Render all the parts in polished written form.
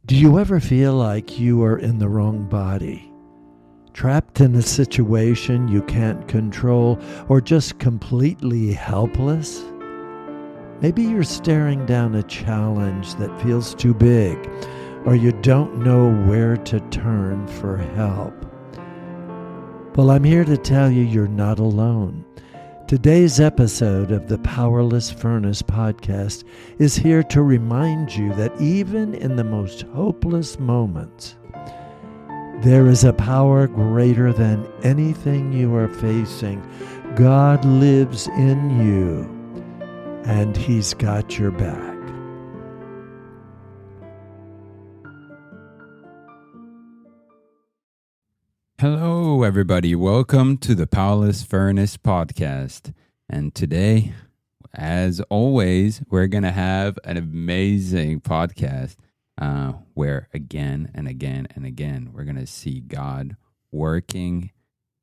Do you ever feel like you are in the wrong body? Trapped in a situation you can't control, or just completely helpless? Maybe you're staring down a challenge that feels too big, or you don't know where to turn for help. Well, I'm here to tell you you're not alone. Today's episode of the Powerless Furnace podcast is here to remind you that even in the most hopeless moments, there is a power greater than anything you are facing. God lives in you, and He's got your back. Hello, everybody. Welcome to the Powerless Furnace podcast. And today, as always, we're going to have an amazing podcast where again and again and again, we're going to see God working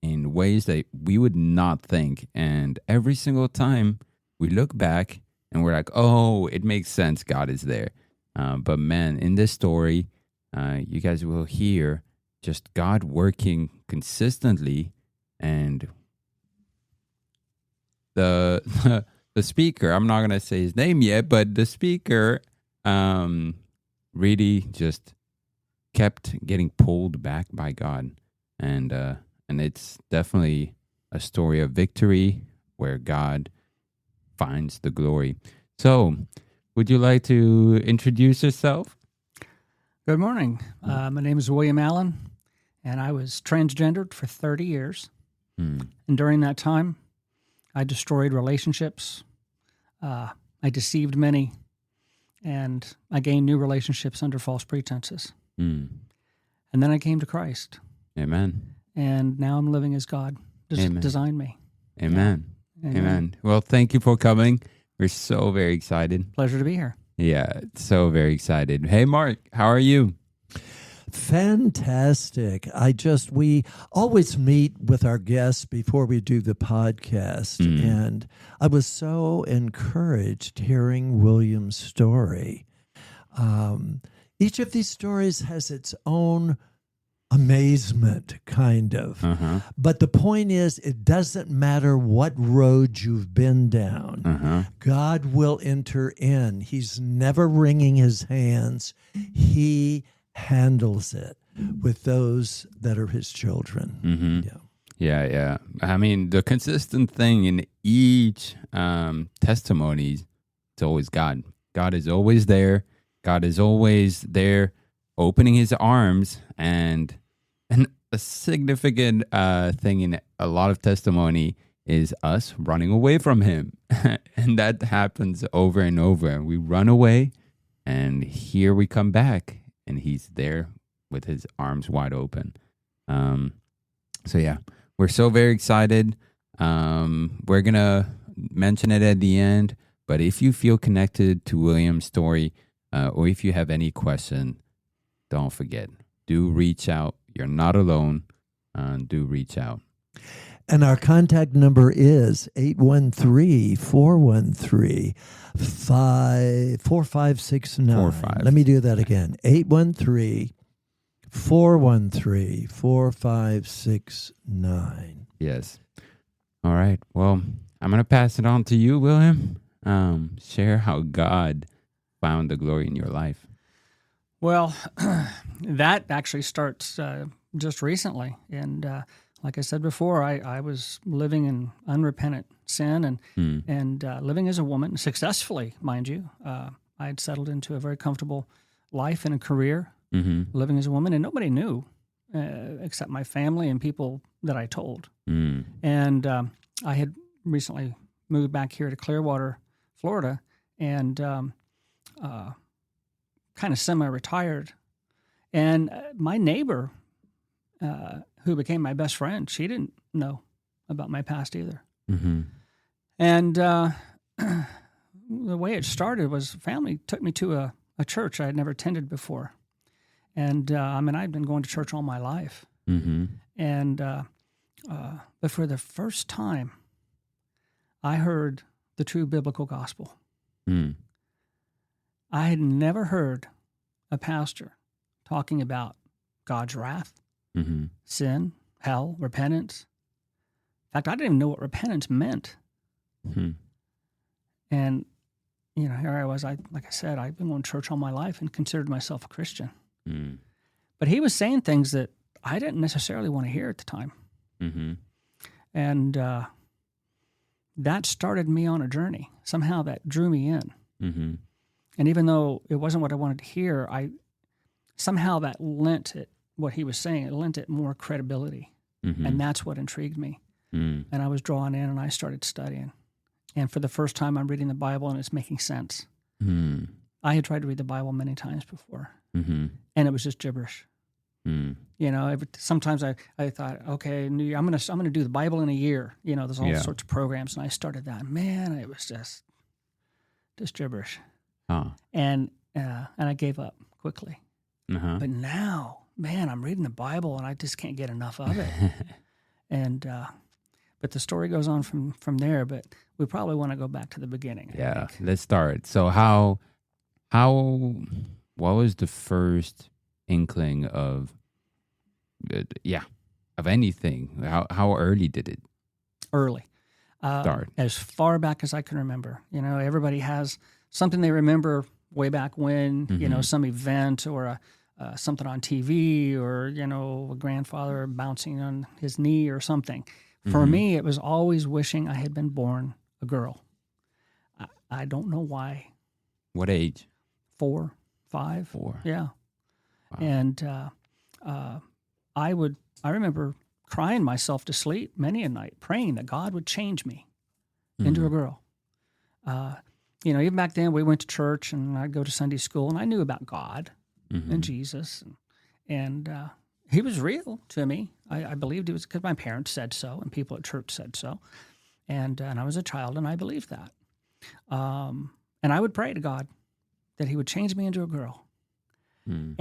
in ways that we would not think. And every single time we look back and we're like, oh, it makes sense. God is there. But man, in this story, you guys will hear just God working consistently, and the speaker, I'm not gonna say his name yet, but the speaker really just kept getting pulled back by God, and it's definitely a story of victory where God finds the glory. So, would you like to introduce yourself? Good morning. My name is William Allen, and I was transgendered for 30 years. And during that time, I destroyed relationships. I deceived many, and I gained new relationships under false pretenses. And then I came to Christ. Amen. And now I'm living as God designed me. Amen. Yeah. Amen. Well, thank you for coming. We're so very excited. Pleasure to be here. Yeah, so very excited. Hey, Mark, how are you? Fantastic. We always meet with our guests before we do the podcast. And I was so encouraged hearing William's story. Each of these stories has its own amazement, kind of. But the point is, it doesn't matter what road you've been down. God will enter in. He's never wringing his hands. He handles it with those that are his children. Yeah. I mean, the consistent thing in each testimony, it's always God. God is always there. God is always there, opening his arms, and a significant thing in a lot of testimony is us running away from him. And that happens over and over. We run away, and here we come back, and he's there with his arms wide open. So yeah, we're so very excited. We're going to mention it at the end, but if you feel connected to William's story, or if you have any question, don't forget, do reach out. You're not alone. Do reach out. And our contact number is 813-413-4569. Let me do that again. 813-413-4569. Yes. All right. Well, I'm going to pass it on to you, William. Share how God found the glory in your life. Well, that actually starts just recently. And like I said before, I was living in unrepentant sin and living as a woman, successfully, mind you. I had settled into a very comfortable life and a career, living as a woman, and nobody knew except my family and people that I told. And I had recently moved back here to Clearwater, Florida, and kind of semi-retired. And my neighbor, who became my best friend, she didn't know about my past either. And the way it started was family took me to a church I had never attended before. And I'd been going to church all my life. And but for the first time, I heard the true biblical gospel. I had never heard a pastor talking about God's wrath, Mm-hmm. sin, hell, repentance. In fact, I didn't even know what repentance meant. Hmm. And, here I was. Like I said, I've been going to church all my life and considered myself a Christian. Mm. But he was saying things that I didn't necessarily want to hear at the time. Mm-hmm. And that started me on a journey. Somehow that drew me in. Mm-hmm. And even though it wasn't what I wanted to hear, somehow that lent it, what he was saying, it lent it more credibility. Mm-hmm. And that's what intrigued me. Mm. And I was drawn in and I started studying. And for the first time, I'm reading the Bible and it's making sense. Mm. I had tried to read the Bible many times before, Mm-hmm. and it was just gibberish. Mm. Sometimes I thought, okay, New Year, I'm gonna do the Bible in a year. There's all Yeah. sorts of programs, and I started that. Man, it was just gibberish, Huh. and I gave up quickly. Uh-huh. But now, man, I'm reading the Bible, and I just can't get enough of it. And but the story goes on from there. But we probably want to go back to the beginning. I Yeah, think. let's start. So what was the first inkling of anything? How early did it Early. start? As far back as I can remember. Everybody has something they remember way back when, Mhm. some event or something on TV or, a grandfather bouncing on his knee or something. For Mhm. me, it was always wishing I had been born a girl. I don't know why. What age? 4, 5. 4. Yeah. Wow. And I remember crying myself to sleep many a night, praying that God would change me into a girl. Even back then we went to church and I'd go to Sunday school and I knew about God Mhm. and Jesus and he was real to me. I believed he was because my parents said so and people at church said so. And I was a child and I believed that. And I would pray to God that he would change me into a girl. Mm.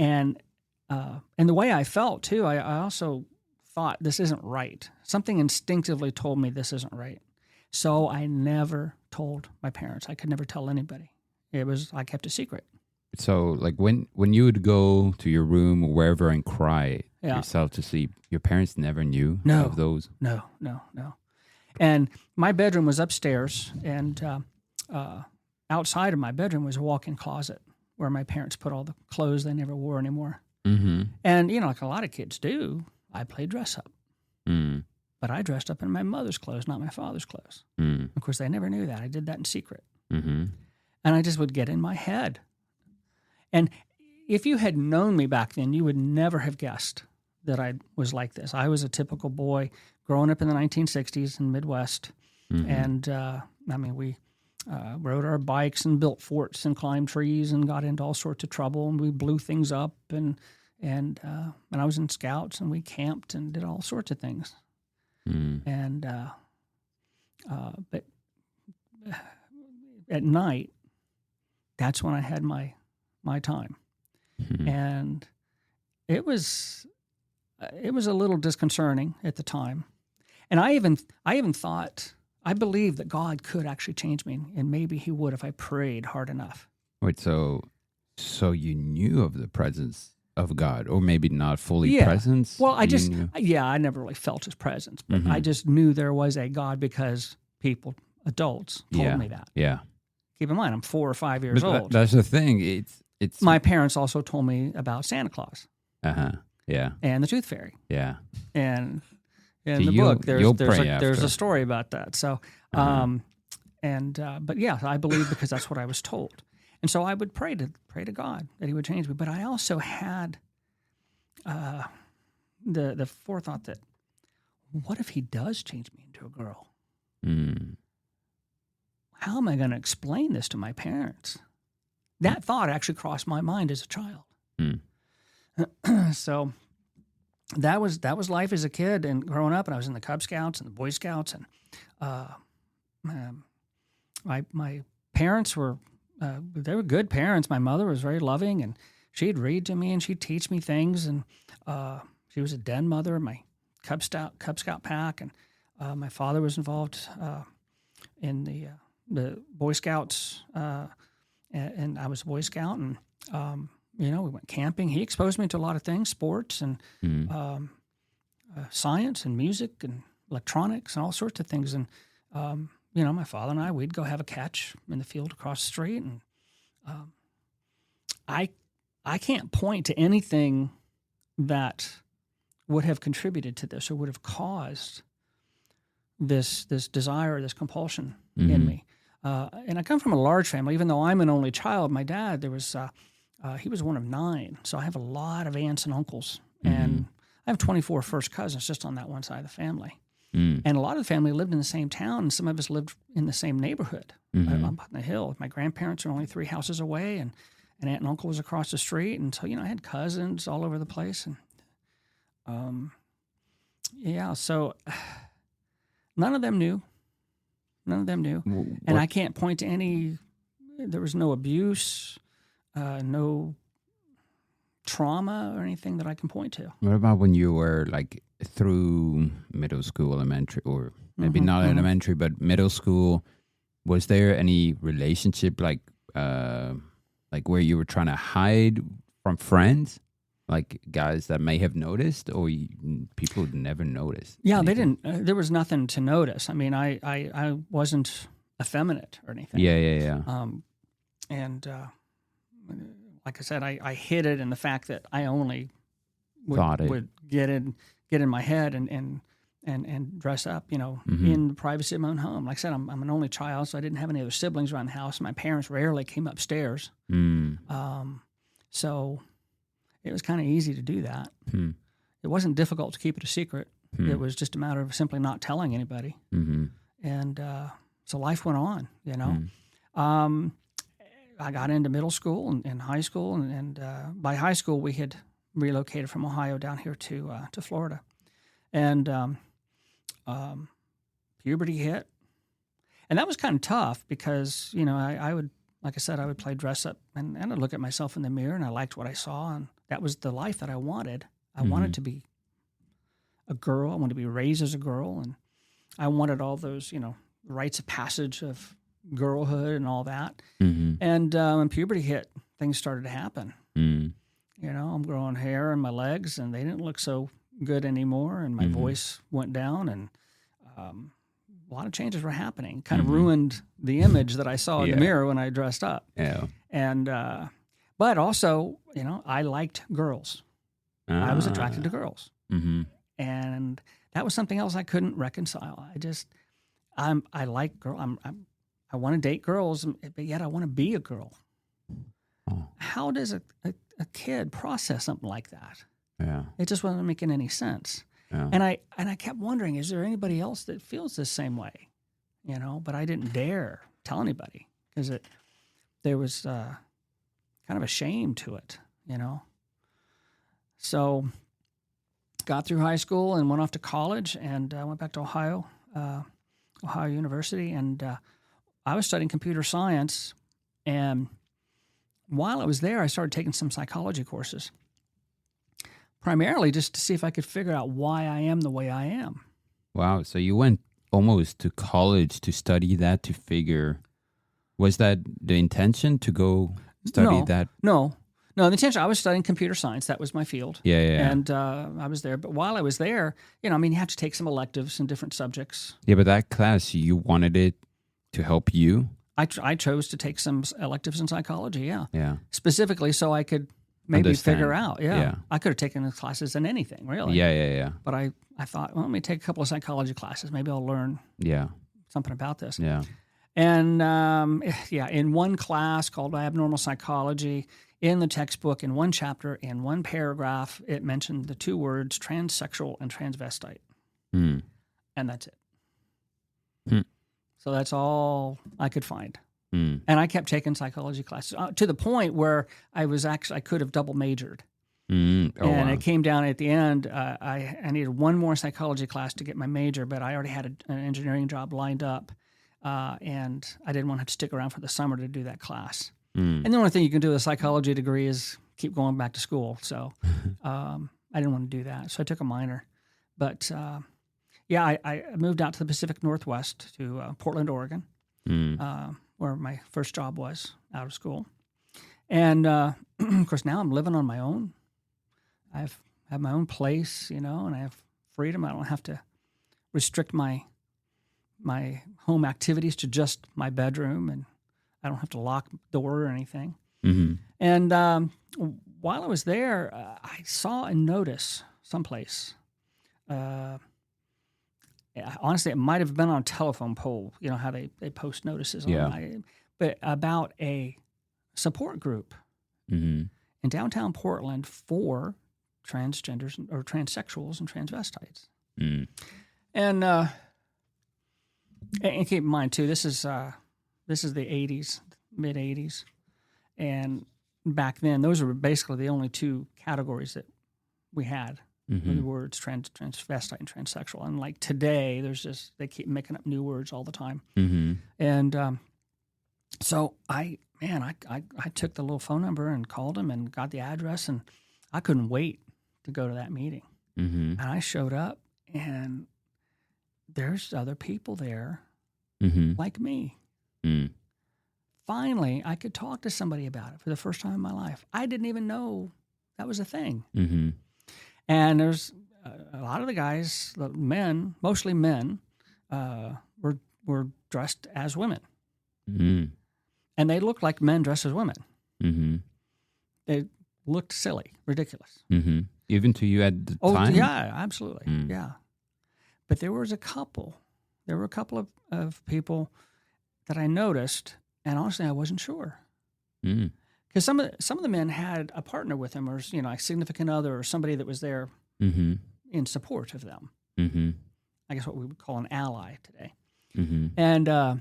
And the way I felt too, I also thought this isn't right. Something instinctively told me this isn't right. So I never told my parents. I could never tell anybody. I kept a secret. So like when you would go to your room or wherever and cry Yeah. yourself to sleep, your parents never knew No. of those? No. And my bedroom was upstairs, and outside of my bedroom was a walk-in closet where my parents put all the clothes they never wore anymore. Mm-hmm. And, like a lot of kids do, I played dress up. Mm. But I dressed up in my mother's clothes, not my father's clothes. Mm. Of course, they never knew that. I did that in secret. Mm-hmm. And I just would get in my head. And if you had known me back then, you would never have guessed that I was like this. I was a typical boy growing up in the 1960s in the Midwest. Mm-hmm. And, we rode our bikes and built forts and climbed trees and got into all sorts of trouble. And we blew things up. And I was in scouts and we camped and did all sorts of things. Mm. And but at night, that's when I had my time, Mhm. and it was a little disconcerting at the time. And I even thought I believed that God could actually change me, and maybe He would if I prayed hard enough. Wait, so you knew of the presence of God, or maybe not fully Yeah. presence? Well, You knew? I never really felt His presence, but Mhm. I just knew there was a God because adults told me that. Yeah. Keep in mind, I'm 4 or 5 years But old. that's the thing. It's My parents also told me about Santa Claus uh-huh. Yeah. and the Tooth Fairy. Yeah. And in So the you'll- book, you'll there's pray a after. story about that. So, Uh-huh. but yeah, I believe because that's what I was told, and so I would pray to God that He would change me. But I also had the forethought that what if He does change me into a girl? Mm. How am I going to explain this to my parents? That thought actually crossed my mind as a child. Mm. So that was life as a kid and growing up. And I was in the Cub Scouts and the Boy Scouts, and my parents were they were good parents. My mother was very loving, and she'd read to me and she'd teach me things. And she was a den mother in my Cub Scout pack, and my father was involved in the Boy Scouts, and I was a Boy Scout, and we went camping. He exposed me to a lot of things, sports and science and music and electronics and all sorts of things. And, my father and I, we'd go have a catch in the field across the street. And I can't point to anything that would have contributed to this or would have caused this desire, this compulsion in me. And I come from a large family. Even though I'm an only child, my dad, he was one of 9. So I have a lot of aunts and uncles. And I have 24 first cousins just on that one side of the family. And a lot of the family lived in the same town, and some of us lived in the same neighborhood up on the hill. My grandparents are only 3 houses away, and an aunt and uncle was across the street. And so, I had cousins all over the place. And so none of them knew. And I can't point to any, there was no abuse, no trauma or anything that I can point to. What about when you were like through middle school, elementary, or maybe not elementary, but middle school? Was there any relationship like where you were trying to hide from friends, like guys that may have noticed, or people would never notice? Yeah, anything? they didn't. There was nothing to notice. I mean, I wasn't effeminate or anything. Yeah. And like I said, I hid it in the fact that I only would get in my head and dress up, in the privacy of my own home. Like I said, I'm an only child, so I didn't have any other siblings around the house. My parents rarely came upstairs. So it was kind of easy to do that. It wasn't difficult to keep it a secret. It was just a matter of simply not telling anybody. And so life went on, I got into middle school and high school, and by high school we had relocated from Ohio down here to Florida, and puberty hit, and that was kind of tough because I would, like I said, I would play dress up, and I'd look at myself in the mirror, and I liked what I saw, and that was the life that I wanted. I wanted to be a girl. I wanted to be raised as a girl, and I wanted all those rites of passage of girlhood and all that. And when puberty hit, things started to happen. I'm growing hair in my legs, and they didn't look so good anymore, and my voice went down, and a lot of changes were happening. Kind of ruined the image that I saw in the mirror when I dressed up. And but also, I liked girls. I was attracted to girls, and that was something else I couldn't reconcile. I like girl. I want to date girls, but yet I want to be a girl. How does a kid process something like that? It just wasn't making any sense. And I kept wondering, is there anybody else that feels the same way? But I didn't dare tell anybody because there was kind of a shame to it, So got through high school and went off to college, and I went back to Ohio University, and I was studying computer science, and while I was there, I started taking some psychology courses, primarily just to see if I could figure out why I am the way I am. Wow. So you went almost to college to study that, to figure, was that the intention to go study that? No, the intention, I was studying computer science. That was my field. Yeah. And I was there. But while I was there, you have to take some electives in different subjects. Yeah, but that class, you wanted it to help you? I chose to take some electives in psychology, Yeah. Specifically so I could maybe Understand. figure out, I could have taken the classes in anything, really. Yeah. But I thought, well, let me take a couple of psychology classes. Maybe I'll learn something about this. Yeah. And, in one class called Abnormal Psychology, in the textbook, in one chapter, in one paragraph, it mentioned the 2 words transsexual and transvestite. And that's it. So that's all I could find. And I kept taking psychology classes to the point where I could have double majored. It came down at the end. I needed one more psychology class to get my major, but I already had an engineering job lined up. And I didn't want to have to stick around for the summer to do that class. And the only thing you can do with a psychology degree is keep going back to school. So I didn't want to do that. So I took a minor. But I moved out to the Pacific Northwest to Portland, Oregon, where my first job was out of school. And of course, now I'm living on my own. I have my own place, and I have freedom. I don't have to restrict my home activities to just my bedroom, and I don't have to lock the door or anything. Mm-hmm. And while I was there, I saw a notice someplace. Honestly, it might have been on a telephone pole. You know how they post notices on, but about a support group in downtown Portland for transgenders or transsexuals and transvestites. And keep in mind too, this is the 80s, mid 80s, and back then those were basically the only two categories that we had. The words transvestite and transsexual. And like today, they keep making up new words all the time. And so I took the little phone number and called him and got the address, and I couldn't wait to go to that meeting. And I showed up, and there's other people there like me. Finally, I could talk to somebody about it for the first time in my life. I didn't even know that was a thing. And there's a lot of the guys, the men, mostly men, were dressed as women. And they looked like men dressed as women. They looked silly, ridiculous. Even to you at the time? Oh, yeah, absolutely. Yeah. But there were a couple of people that I noticed, and honestly, I wasn't sure. Because some of the men had a partner with them, or a significant other, or somebody that was there in support of them. I guess what we would call an ally today. And I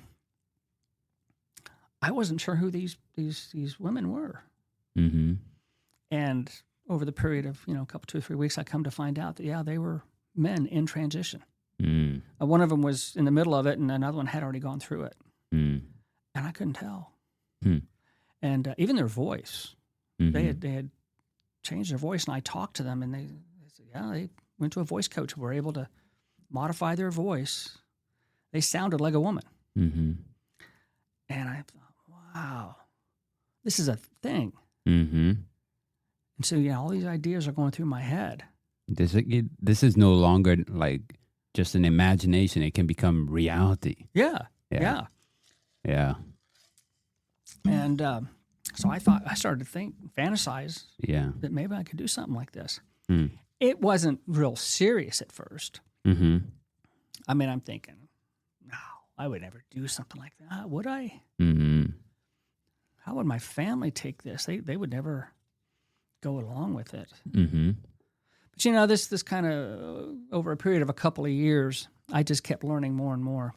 wasn't sure who these women were. And over the period of a couple 2 or 3 weeks, I come to find out that they were men in transition. One of them was in the middle of it, and another one had already gone through it. And I couldn't tell. And even their voice, they had changed their voice, and I talked to them, and they said, they went to a voice coach, were able to modify their voice. They sounded like a woman. And I thought, wow, this is a thing. And so, all these ideas are going through my head. This is no longer like just an imagination. It can become reality. Yeah. And so I started to fantasize that maybe I could do something like this. It wasn't real serious at first. I mean, I'm thinking, no, I would never do something like that, would I? How would my family take this? They would never go along with it. But this kind of over a period of a couple of years, I just kept learning more and more.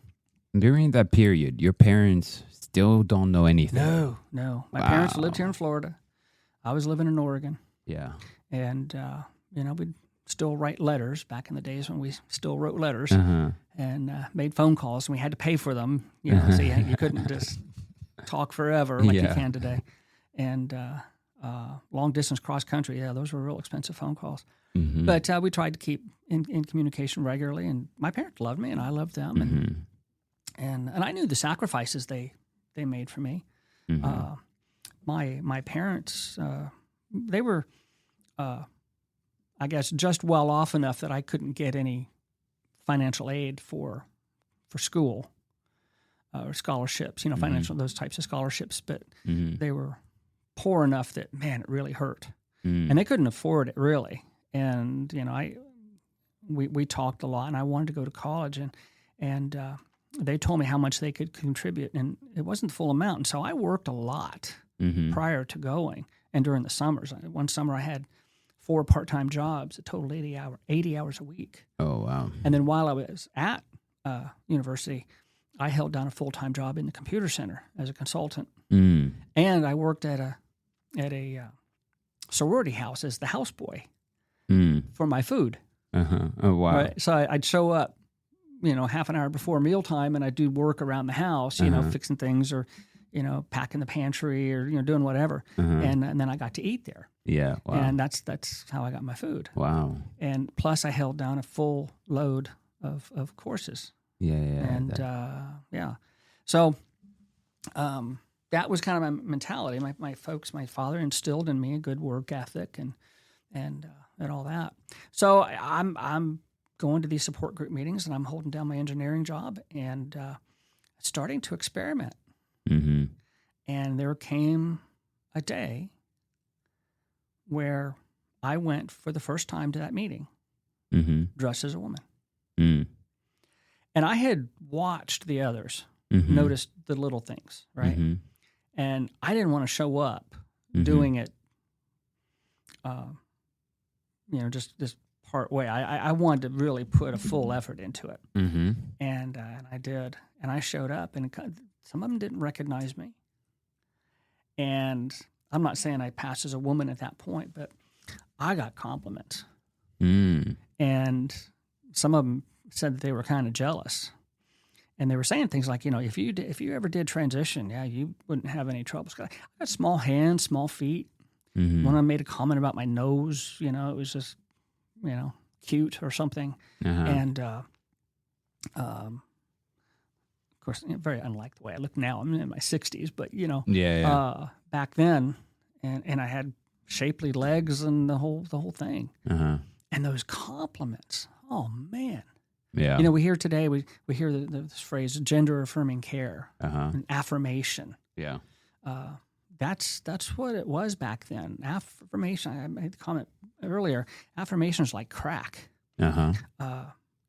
During that period, your parents still don't know anything? No. My parents lived here in Florida. I was living in Oregon. Yeah. And, we'd still write letters back in the days when we still wrote letters and made phone calls, and we had to pay for them. So you couldn't just talk forever like you can today. And long distance cross country, those were real expensive phone calls. But we tried to keep in communication regularly, and my parents loved me, and I loved them, and I knew the sacrifices they made for me. My parents, they were, I guess, just well off enough that I couldn't get any financial aid for school or scholarships, financial, those types of scholarships. But they were poor enough that, man, it really hurt. And they couldn't afford it, really. And, we talked a lot, and I wanted to go to college, and they told me how much they could contribute, and it wasn't the full amount. And so I worked a lot prior to going, and during the summers. One summer I had 4 part-time jobs that totaled 80 hours a week. Oh, wow. And then while I was at university, I held down a full-time job in the computer center as a consultant. And I worked at a sorority house as the houseboy for my food. Oh, wow. Right? So I'd show up, half an hour before mealtime, and I'd do work around the house, fixing things or, packing the pantry or, doing whatever. And then I got to eat there. Yeah. Wow. And that's how I got my food. Wow. And plus I held down a full load of courses. Yeah. And, So, that was kind of my mentality. My folks, my father instilled in me a good work ethic and all that. So I'm going to these support group meetings, and I'm holding down my engineering job and starting to experiment. Mm-hmm. And there came a day where I went for the first time to that meeting, Mm-hmm. dressed as a woman. Mm. And I had watched the others, Mm-hmm. noticed the little things, right? Mm-hmm. And I didn't want to show up Mm-hmm. doing it, just this part way. I wanted to really put a full effort into it. Mm-hmm. And I did. And I showed up, and some of them didn't recognize me. And I'm not saying I passed as a woman at that point, but I got compliments. Mm. And some of them said that they were kind of jealous. And they were saying things like, if you ever did transition, you wouldn't have any troubles. I got small hands, small feet. Mm-hmm. One of them made a comment about my nose, it was just, cute or something. Uh-huh. And, of course, very unlike the way I look now. I'm in my 60s, but, Yeah. back then, and I had shapely legs and the whole thing. Uh-huh. And those compliments, oh, man. Yeah. We hear today, we hear this phrase, gender affirming care, Uh-huh. and affirmation. Yeah. That's what it was back then. Affirmation, I made the comment earlier, affirmation is like crack. Uh-huh.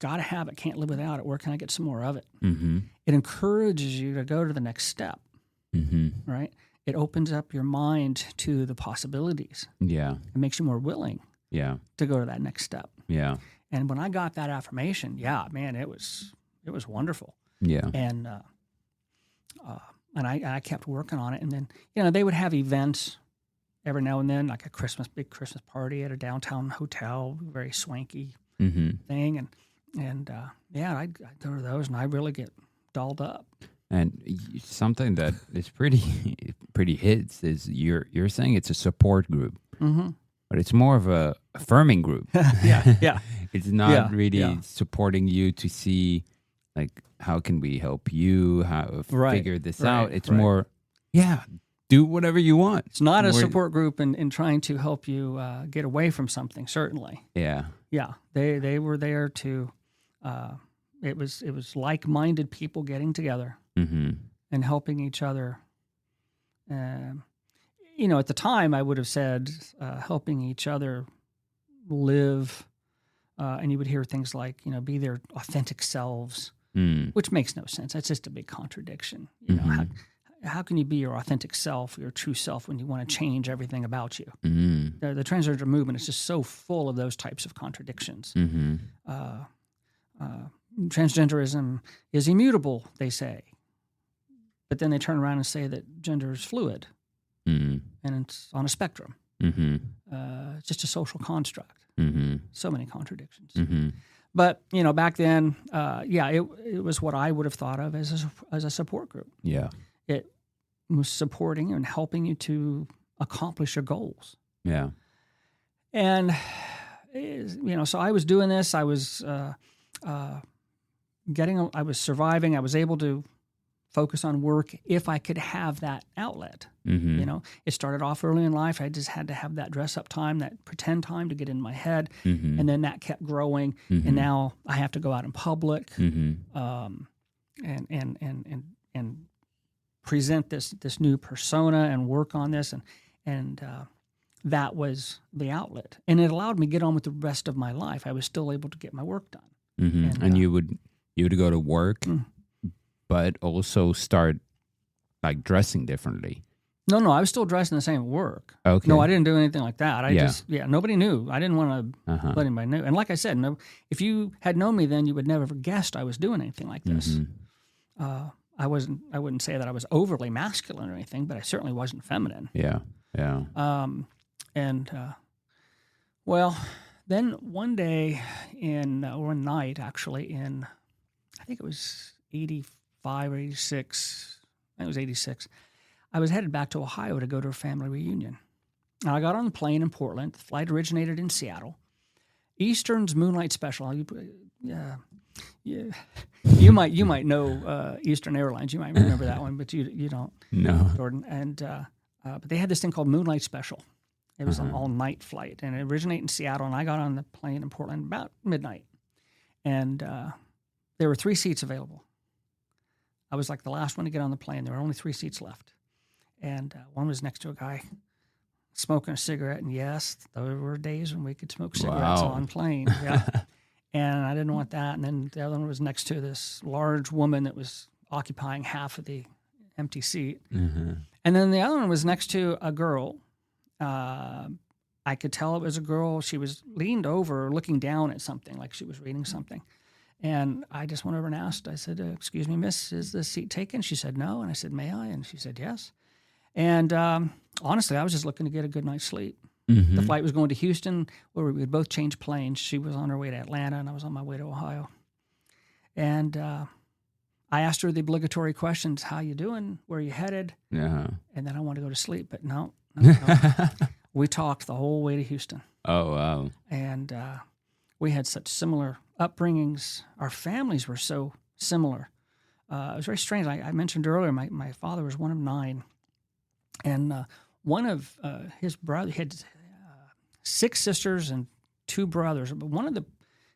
Got to have it, can't live without it. Where can I get some more of it? Mm-hmm. It encourages you to go to the next step, Mm-hmm. right? It opens up your mind to the possibilities. Yeah. It makes you more willing Yeah. to go to that next step. Yeah. And when I got that affirmation, man, it was wonderful. Yeah. And I kept working on it. And then, they would have events every now and then, like a big Christmas party at a downtown hotel, very swanky Mm-hmm. thing. And I'd go to those, and I really get dolled up. And something that is pretty hits is you're saying it's a support group, Mm-hmm. but it's more of a affirming group. Yeah. It's not really yeah. supporting you to see, like, how can we help you, how Right, figure this right, out. It's right. more, do whatever you want. It's not a We're- support group in trying to help you get away from something, certainly. Yeah. Yeah, they were there to. It was like-minded people getting together Mm-hmm. and helping each other. At the time, I would have said helping each other live, and you would hear things like, be their authentic selves, Mm. which makes no sense. That's just a big contradiction. Mhm. How can you be your authentic self, your true self, when you want to change everything about you? Mm. The transgender movement is just so full of those types of contradictions. Mm-hmm. Transgenderism is immutable, they say. But then they turn around and say that gender is fluid Mm. and it's on a spectrum. Mm-hmm. It's just a social construct. Mm-hmm. So many contradictions. Mm-hmm. But, back then, it was what I would have thought of as a support group. Yeah. It was supporting and helping you to accomplish your goals. Yeah. And, so I was doing this. I was I was surviving. I was able to focus on work if I could have that outlet. Mm-hmm. It started off early in life. I just had to have that dress-up time, that pretend time to get in my head. Mm-hmm. And then that kept growing. Mm-hmm. And now I have to go out in public Mm-hmm. and present this new persona and work on this. And that was the outlet. And it allowed me to get on with the rest of my life. I was still able to get my work done. Mm-hmm. And, And you would go to work, Mm. but also start like dressing differently. No, I was still dressed in the same work. Okay. No, I didn't do anything like that. Yeah. Nobody knew. I didn't want to Uh-huh. let anybody know. And like I said, no, if you had known me then, you would never have guessed I was doing anything like this. Mhm. I wouldn't say that I was overly masculine or anything, but I certainly wasn't feminine. Yeah. Yeah. Then one day one night actually I think it was 85 or 86, I think it was 86, I was headed back to Ohio to go to a family reunion. And I got on the plane in Portland. The flight originated in Seattle. Eastern's Moonlight Special. Yeah, you might know Eastern Airlines. You might remember that one, but you don't, No. Jordan. And but they had this thing called Moonlight Special. It was an all-night flight, and it originated in Seattle. And I got on the plane in Portland about midnight, and there were 3 seats available. I was like the last one to get on the plane. There were only 3 seats left, and one was next to a guy smoking a cigarette. And yes, there were days when we could smoke cigarettes Wow. on planes. Yeah. And I didn't want that. And then the other one was next to this large woman that was occupying half of the empty seat. Mm-hmm. And then the other one was next to a girl. I could tell it was a girl. She was leaned over looking down at something, like she was reading something. And I just went over and asked, I said, excuse me, miss, is the seat taken? She said, no. And I said, may I? And she said, yes. And honestly, I was just looking to get a good night's sleep. Mm-hmm. The flight was going to Houston, where we would both change planes. She was on her way to Atlanta, and I was on my way to Ohio. And I asked her the obligatory questions: "How you doing? Where are you headed?" Yeah. And then I wanted to go to sleep, but no. We talked the whole way to Houston, Oh, wow. and we had such similar upbringings. Our families were so similar. It was very strange. I mentioned earlier, my father was one of 9, and one of his brothers had 6 sisters and 2 brothers, but one of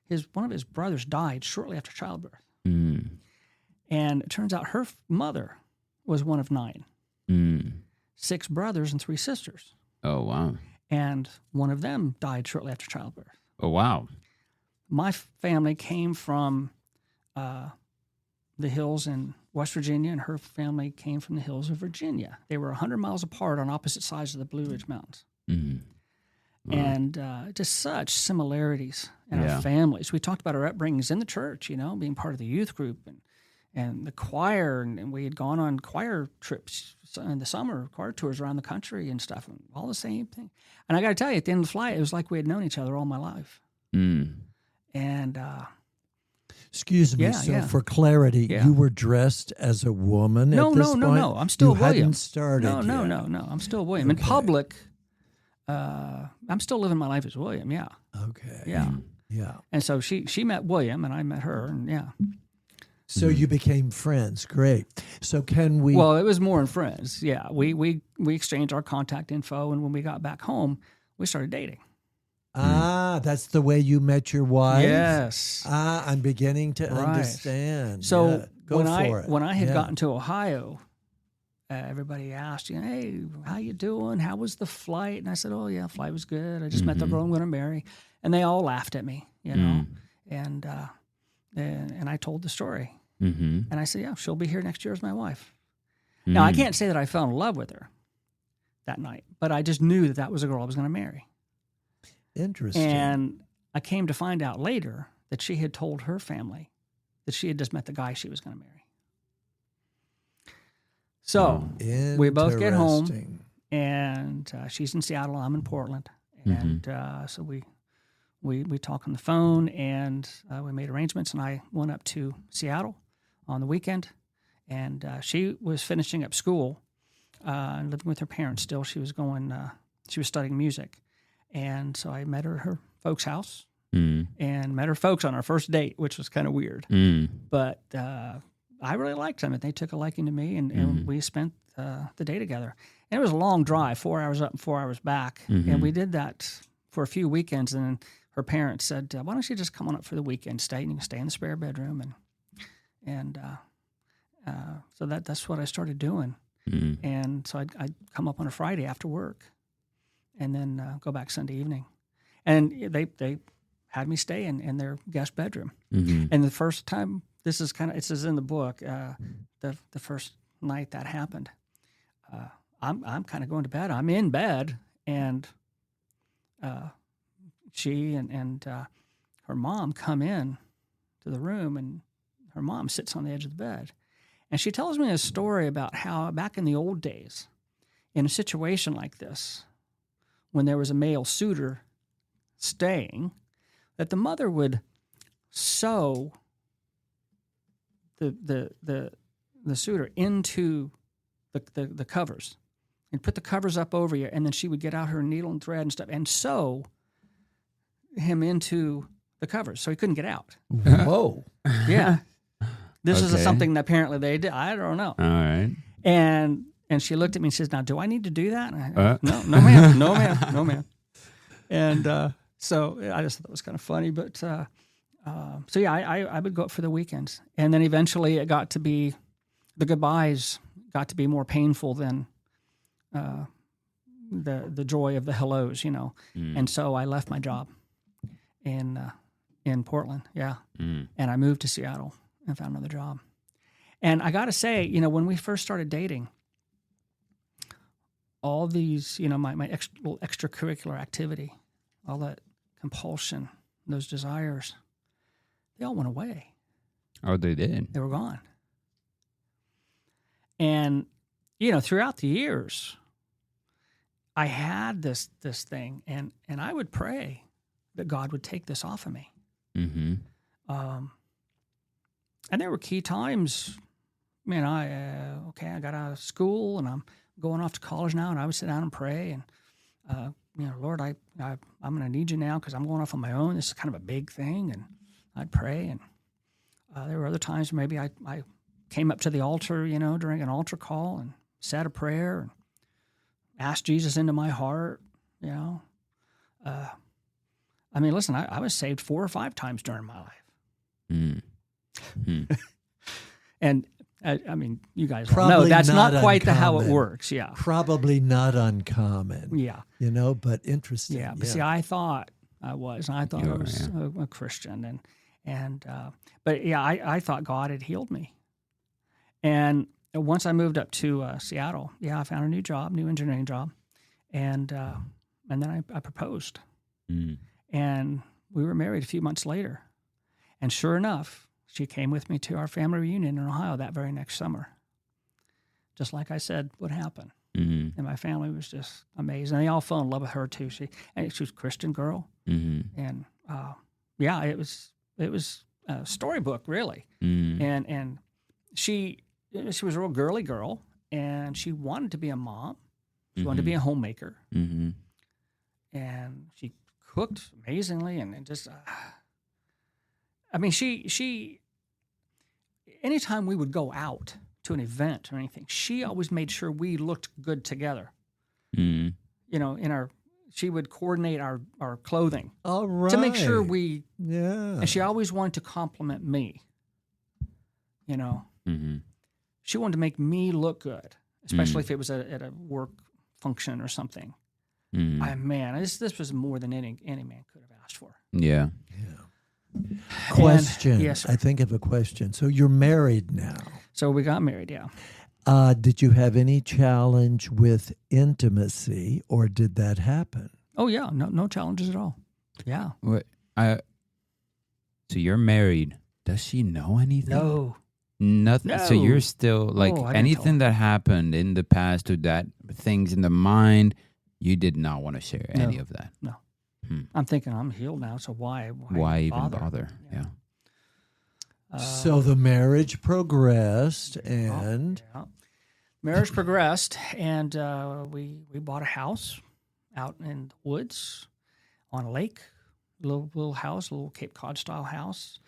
his brothers died shortly after childbirth. Mm. And it turns out her mother was one of 9, Mm. 6 brothers and 3 sisters, Oh, wow. and one of them died shortly after childbirth. Oh, wow. My family came from the hills in West Virginia, and her family came from the hills of Virginia. They were 100 miles apart on opposite sides of the Blue Ridge Mountains. Mm. Wow. And just such similarities in Yeah. our families. We talked about our upbringings in the church, being part of the youth group and the choir, and we had gone on choir trips in the summer, choir tours around the country and stuff, and all the same thing. And I got to tell you, at the end of the flight, it was like we had known each other all my life. Mm. And Excuse me. Yeah, So, yeah. for clarity, Yeah. you were dressed as a woman no, at this no, point? no, no. I'm still you William. hadn't started No, yet. no. I'm still William. In Okay. public, I'm still living my life as William. Yeah, Okay. yeah. Yeah. And so she met William, and I met her, and yeah. So you became friends. Great. So can we? Well, it was more than friends. Yeah, we exchanged our contact info, and when we got back home, we started dating. That's the way you met your wife? Yes. I'm beginning to Right. understand. So Yeah. Go for it. when I had Yeah. gotten to Ohio, everybody asked, hey, how you doing? How was the flight? And I said, oh yeah, flight was good. I just met the girl I'm going to marry, and they all laughed at me, and I told the story, Mm-hmm. and I said, yeah, she'll be here next year as my wife. Now I can't say that I fell in love with her that night, but I just knew that was a girl I was going to marry. Interesting. And I came to find out later that she had told her family that she had just met the guy she was going to marry. So we both get home, Interesting. and she's in Seattle, I'm in Portland, and so we talk on the phone, and we made arrangements, and I went up to Seattle on the weekend, and she was finishing up school and living with her parents still. She was studying music. And so I met her at her folks' house and met her folks on our first date, which was kind of weird. But I really liked them, and they took a liking to me, and we spent the day together. And it was a long drive, 4 hours up and 4 hours back. And we did that for a few weekends. And then her parents said, why don't you just come on up for the weekend, stay, and you can stay in the spare bedroom. And so that's what I started doing. And so I'd come up on a Friday after work, and then go back Sunday evening. And they had me stay in their guest bedroom. And the first time, this is in the book, the first night that happened, I'm kind of going to bed. I'm in bed, and she and her mom come in to the room, and her mom sits on the edge of the bed. And she tells me a story about how back in the old days, in a situation like this, when there was a male suitor staying, that the mother would sew the suitor into the covers and put the covers up over you, and then she would get out her needle and thread and stuff and sew him into the covers, so he couldn't get out. Whoa. Yeah. This is Okay. something that apparently they did. I don't know. All right. And she looked at me and says, "Now, do I need to do that?" And I, no, ma'am, no, ma'am, no, ma'am. And so I just thought that was kind of funny. But so yeah, I would go up for the weekends, and then eventually it got to be the goodbyes got to be more painful than the joy of the hellos, And so I left my job in Portland, and I moved to Seattle and found another job. And I got to say, when we first started dating, all these, my little extracurricular activity, all that compulsion, those desires, they all went away. Oh, they did. They were gone. And, throughout the years, I had this thing, and I would pray that God would take this off of me. Mm-hmm. And there were key times, man, I got out of school and I'm going off to college now, and I would sit down and pray and, Lord, I'm going to need you now because I'm going off on my own. This is kind of a big thing, and I'd pray. And there were other times maybe I came up to the altar, during an altar call and said a prayer and asked Jesus into my heart, Listen, I was saved 4 or 5 times during my life. And you guys all know that's not quite how it works. Yeah. Probably not uncommon. Yeah. But interesting. Yeah. But see, I thought I was a Christian. I thought God had healed me. And once I moved up to Seattle, I found a new engineering job. And then I proposed. And we were married a few months later. And sure enough, she came with me to our family reunion in Ohio that very next summer. Just like I said would happen. Mm-hmm. And my family was just amazing. They all fell in love with her too. She was a Christian girl. Mm-hmm. And it was a storybook really. Mm-hmm. And she was a real girly girl, and she wanted to be a mom. She wanted to be a homemaker. Mm-hmm. And she cooked amazingly, and just, she, anytime we would go out to an event or anything, she always made sure we looked good together. Mm-hmm. She would coordinate our clothing. All right. To make sure and she always wanted to compliment me, Mm-hmm. She wanted to make me look good, especially if it was at a work function or something. Mm-hmm. This was more than any man could have asked for. Yeah. Question. Yes, I think of a question. So you're married now. So we got married, yeah. Did you have any challenge with intimacy, or did that happen? Oh, yeah. No challenges at all. Yeah. What? So you're married. Does she know anything? No. Nothing. No. So you're still like anything that happened in the past or that things in the mind, you did not want to share any of that. No. I'm thinking I'm healed now, so why even bother? Yeah. So the marriage progressed, and marriage progressed, and we bought a house out in the woods on a lake, little house, a little Cape Cod style house,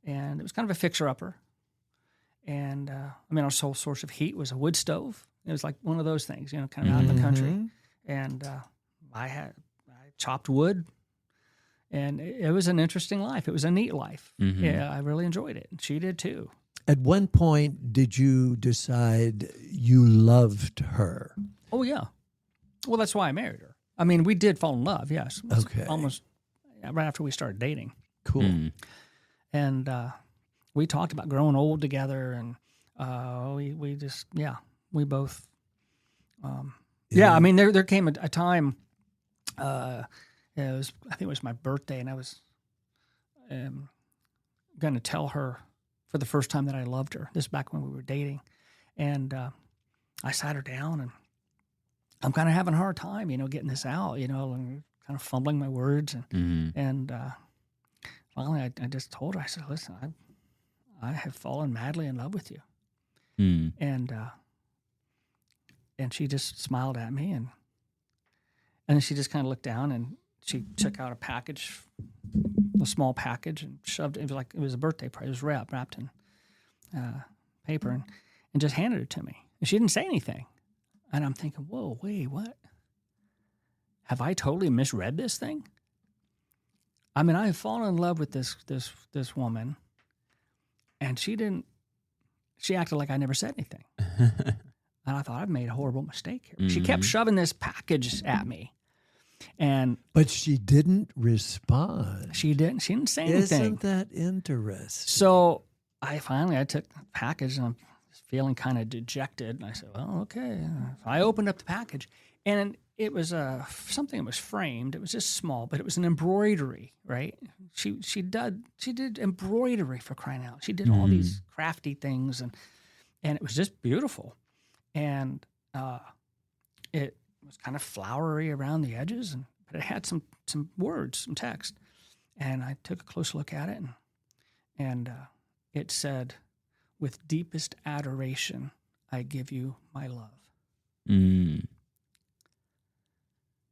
and it was kind of a fixer upper. And our sole source of heat was a wood stove. It was like one of those things, kind of out in the country. And I chopped wood, and it was an interesting life. It was a neat life. Mm-hmm. Yeah, I really enjoyed it. She did too. At one point, did you decide you loved her? Oh, yeah. Well, that's why I married her. We did fall in love, yes. Okay. Almost right after we started dating. Cool. Mm. And we talked about growing old together, and we just, we both, there came a time, I think it was my birthday, and I was going to tell her for the first time that I loved her. This is back when we were dating. And I sat her down, and I'm kind of having a hard time, getting this out, and kind of fumbling my words. And finally I just told her, I said, listen, I have fallen madly in love with you. And she just smiled at me, and then she just kind of looked down, and she took out a package a small package and shoved it. It was a birthday present. It was wrapped in paper and just handed it to me. And she didn't say anything. And I'm thinking, whoa, wait, what? Have I totally misread this thing? I mean, I have fallen in love with this woman, and she acted like I never said anything. And I thought, I've made a horrible mistake here. She kept shoving this package at me. But she didn't respond. She didn't say anything. Isn't that interesting? So I took the package, and I'm feeling kind of dejected. And I said, well, okay. So I opened up the package, and it was something that was framed. It was just small, but it was an embroidery, right? She did embroidery, for crying out. She did all these crafty things, and it was just beautiful. And it was kind of flowery around the edges, but it had some words, some text. And I took a close look at it, and it said, "With deepest adoration, I give you my love." Mm.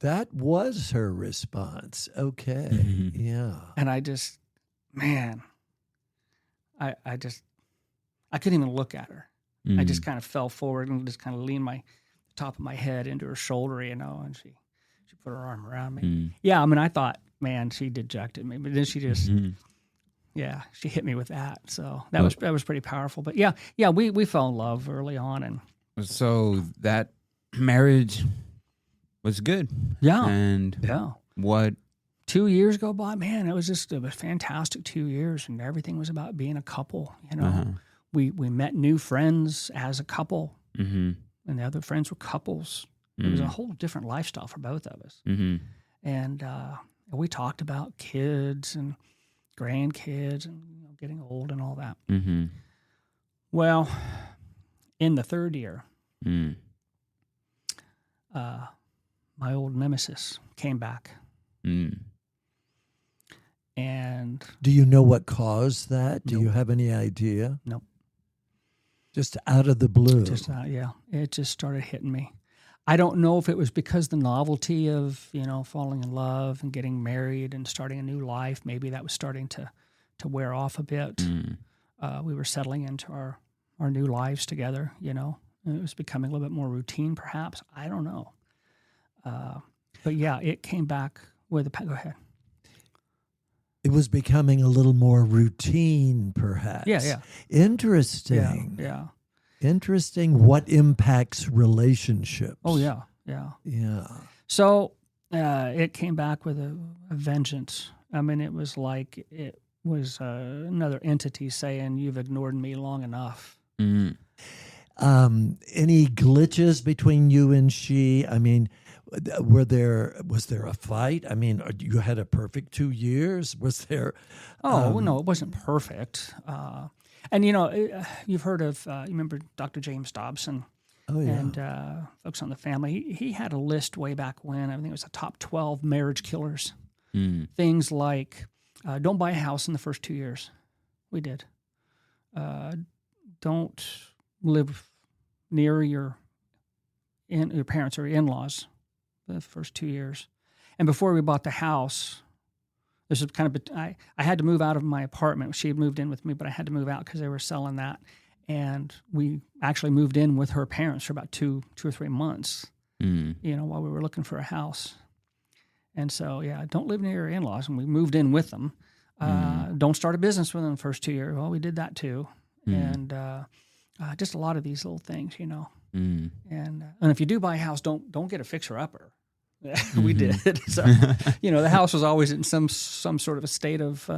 That was her response. Okay. Yeah. And I just, man, I couldn't even look at her. I just kind of fell forward and just kind of leaned the top of my head into her shoulder, and she put her arm around me. Yeah, I mean, I thought, man, she dejected me, but then she just, she hit me with that. So that was pretty powerful. But yeah, we fell in love early on, and so that marriage was good. Yeah. And what? 2 years go by, man, it was fantastic 2 years, and everything was about being a couple, We met new friends as a couple, and the other friends were couples. It was a whole different lifestyle for both of us. And we talked about kids and grandkids and getting old and all that. Well, in the third year, my old nemesis came back. And do you know what caused that? Do you have any idea? Nope. Just out of the blue. It just started hitting me. I don't know if it was because the novelty of, falling in love and getting married and starting a new life. Maybe that was starting to wear off a bit. We were settling into our new lives together, and it was becoming a little bit more routine, perhaps. I don't know. But yeah, it came back with go ahead. It was becoming a little more routine, perhaps. Yeah. Interesting. Yeah. Interesting. What impacts relationships? Oh, yeah. So it came back with a vengeance. I mean, it was like it was another entity saying, "You've ignored me long enough." Any glitches between you and she? I mean, was there a fight? I mean, you had a perfect 2 years. Was there? No, it wasn't perfect. And you've heard of you remember Dr. James Dobson? Oh yeah. And folks on the family. He had a list way back when. I think it was the top 12 marriage killers. Things like don't buy a house in the first 2 years. We did. Don't live near your parents or your in-laws the first 2 years. And before we bought the house, this was kind of I had to move out of my apartment. She had moved in with me, but I had to move out because they were selling that. And we actually moved in with her parents for about two or 3 months, while we were looking for a house. And so, don't live near your in-laws. And we moved in with them. Don't start a business with them the first 2 years. Well, we did that too. And just a lot of these little things, And if you do buy a house, don't get a fixer-upper. We did. So, the house was always in some sort of a state of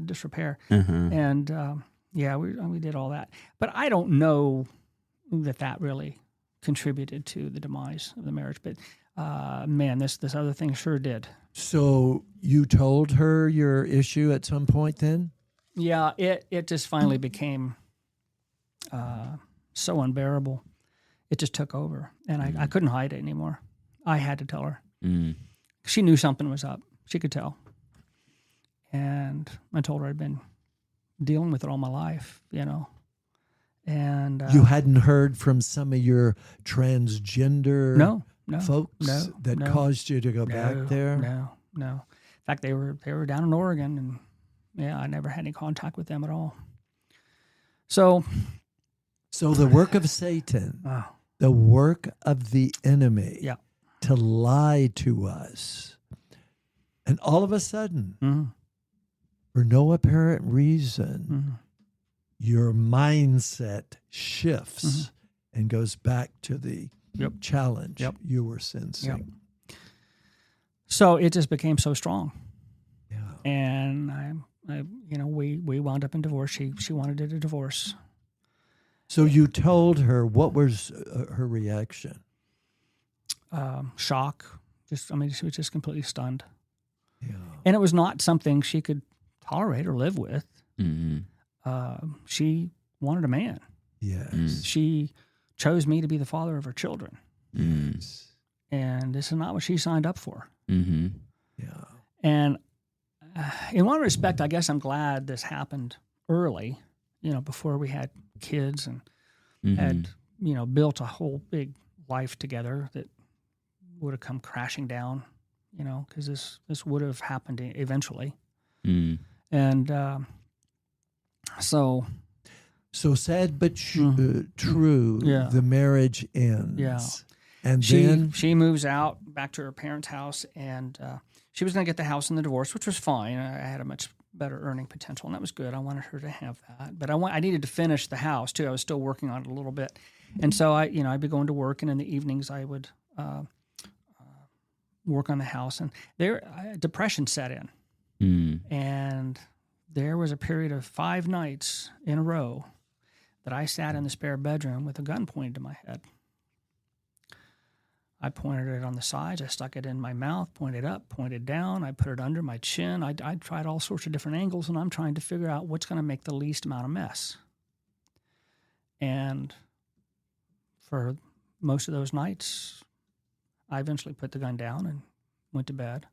disrepair. And we did all that. But I don't know that really contributed to the demise of the marriage. But man, this other thing sure did. So you told her your issue at some point then? Yeah, it just finally became so unbearable. It just took over, and I couldn't hide it anymore. I had to tell her. She knew something was up. She could tell. And I told her I'd been dealing with it all my life, And you hadn't heard from some of your transgender folks that caused you to go back there? No. In fact, they were down in Oregon, and yeah, I never had any contact with them at all. So the work of Satan, uh, the work of the enemy, Yeah. to lie to us, and all of a sudden, mhm, for no apparent reason, mhm. your mindset shifts and goes back to the Yep. challenge Yep. you were sensing. So it just became so strong, Yeah. and I we wound up in divorce. She wanted a divorce. So you told her, what was her reaction? Shock. She was just completely stunned, Yeah. and it was not something she could tolerate or live with. Mm-hmm. She wanted a man. Yes. She chose me to be the father of her children, Yes. and this is not what she signed up for. Mm-hmm. Yeah. And in one respect, I guess I'm glad this happened early, before we had kids and had, built a whole big life together that would have come crashing down, because this would have happened eventually. Mm-hmm. And so sad but true. Yeah. The marriage ends. Yeah. And then she moves out back to her parents' house, and she was going to get the house in the divorce, which was fine. I had a much better earning potential, and that was good. I wanted her to have that, but I needed to finish the house too. I was still working on it a little bit, and so I'd be going to work, and in the evenings I would work on the house, and depression set in, and there was a period of 5 nights in a row that I sat in the spare bedroom with a gun pointed to my head. I pointed it on the sides. I stuck it in my mouth, pointed up, pointed down. I put it under my chin. I tried all sorts of different angles, and I'm trying to figure out what's going to make the least amount of mess. And for most of those nights, I eventually put the gun down and went to bed.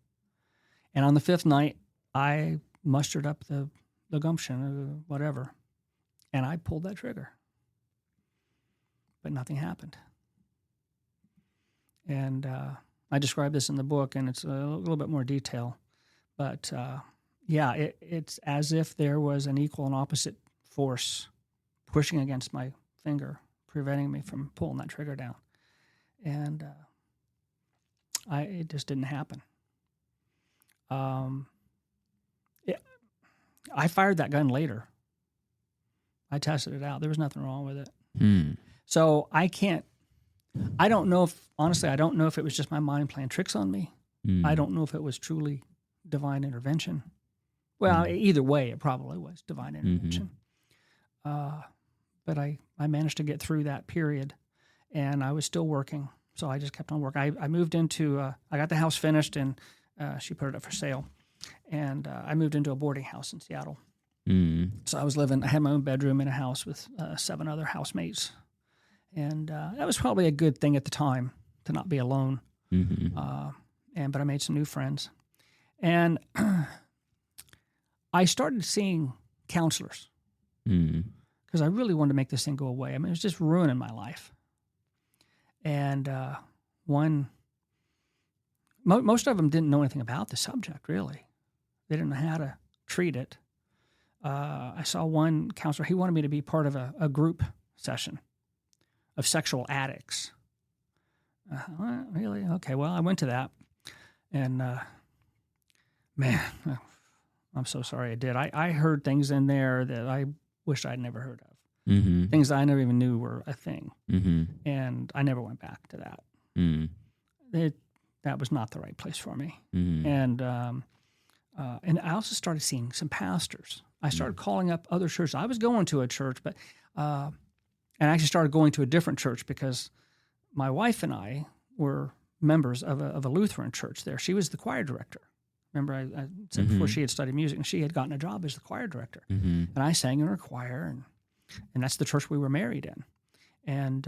And on the 5th night, I mustered up the gumption or whatever, and I pulled that trigger. But nothing happened. And I describe this in the book, and it's a little bit more detail. But, it's as if there was an equal and opposite force pushing against my finger, preventing me from pulling that trigger down. And it just didn't happen. I fired that gun later. I tested it out. There was nothing wrong with it. So I don't know honestly, I don't know if it was just my mind playing tricks on me. I don't know if it was truly divine intervention. Well, either way, it probably was divine intervention. But I managed to get through that period, and I was still working, so I just kept on working. I moved into, I got the house finished, and she put it up for sale, and I moved into a boarding house in Seattle. So I had my own bedroom in a house with 7 other housemates. And that was probably a good thing at the time to not be alone. But I made some new friends. And I started seeing counselors because I really wanted to make this thing go away. I mean, it was just ruining my life. And most of them didn't know anything about the subject, really. They didn't know how to treat it. I saw one counselor, he wanted me to be part of a group session of sexual addicts. Really? Okay, well, I went to that, and man, I'm so sorry I did. I heard things in there that I wish I'd never heard of. Things that I never even knew were a thing. And I never went back to that. That was not the right place for me. And I also started seeing some pastors. I started calling up other churches. I was going to a church, but and I actually started going to a different church because my wife and I were members of a Lutheran church there. She was the choir director. Remember, I said before she had studied music, and she had gotten a job as the choir director. And I sang in her choir, and that's the church we were married in. And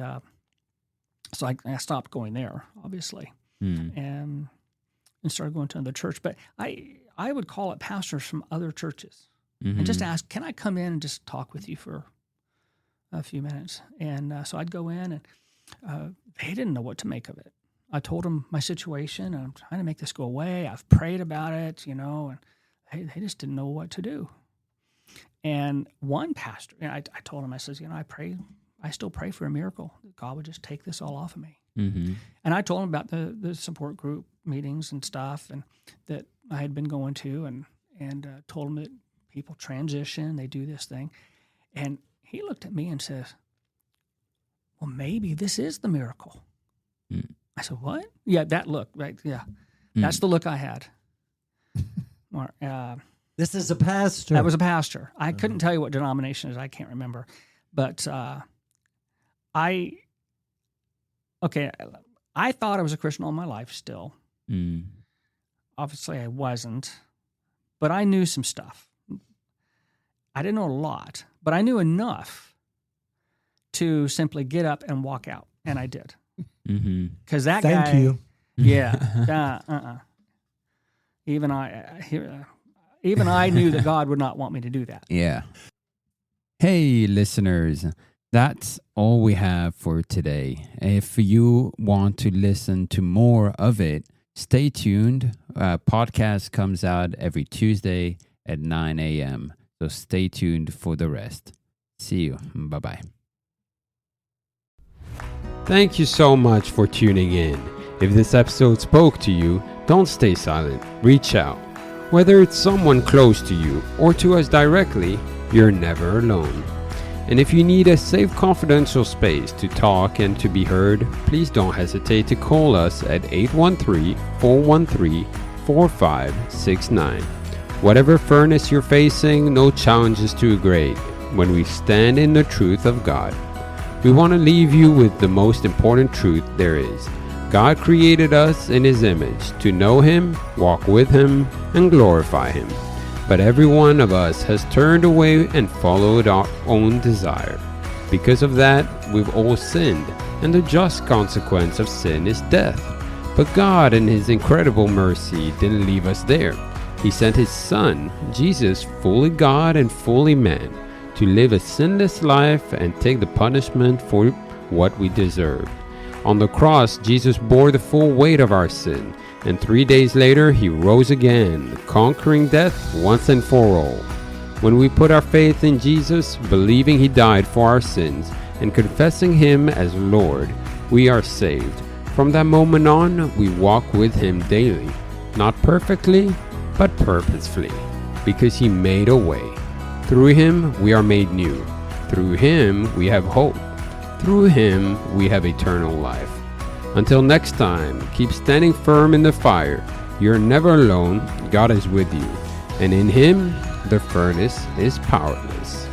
so I stopped going there, obviously, and started going to another church. But I would call up pastors from other churches and just ask, can I come in and just talk with you for a few minutes? And so I'd go in, and they didn't know what to make of it. I told them my situation, and I'm trying to make this go away. I've prayed about it, and they just didn't know what to do. And one pastor, I told him, I says, I still pray for a miracle, that God would just take this all off of me. Mm-hmm. And I told him about the support group meetings and stuff, and that I had been going to, and told him that people transition, they do this thing. And he looked at me and says, well, maybe this is the miracle. Mm. I said, what? Yeah, that look, right? Yeah. That's the look I had. This is a pastor. That was a pastor. I couldn't tell you what denomination it is. I can't remember. But I thought I was a Christian all my life still. Mm. Obviously, I wasn't. But I knew some stuff. I didn't know a lot, but I knew enough to simply get up and walk out. And I did. Because that guy... Thank you. Yeah. Even I knew that God would not want me to do that. Yeah. Hey, listeners, that's all we have for today. If you want to listen to more of it, stay tuned. Podcast comes out every Tuesday at 9 a.m. So stay tuned for the rest. See you. Bye-bye. Thank you so much for tuning in. If this episode spoke to you, don't stay silent. Reach out. Whether it's someone close to you or to us directly, you're never alone. And if you need a safe, confidential space to talk and to be heard, please don't hesitate to call us at 813-413-4569. Whatever furnace you're facing, no challenge is too great when we stand in the truth of God. We want to leave you with the most important truth there is. God created us in His image to know Him, walk with Him, and glorify Him. But every one of us has turned away and followed our own desire. Because of that, we've all sinned, and the just consequence of sin is death. But God, in His incredible mercy, didn't leave us there. He sent His Son, Jesus, fully God and fully man, to live a sinless life and take the punishment for what we deserved. On the cross, Jesus bore the full weight of our sin, and 3 days later, He rose again, conquering death once and for all. When we put our faith in Jesus, believing He died for our sins, and confessing Him as Lord, we are saved. From that moment on, we walk with Him daily, not perfectly, but purposefully, because He made a way. Through Him, we are made new. Through Him, we have hope. Through Him, we have eternal life. Until next time, keep standing firm in the fire. You're never alone. God is with you. And in Him, the furnace is powerless.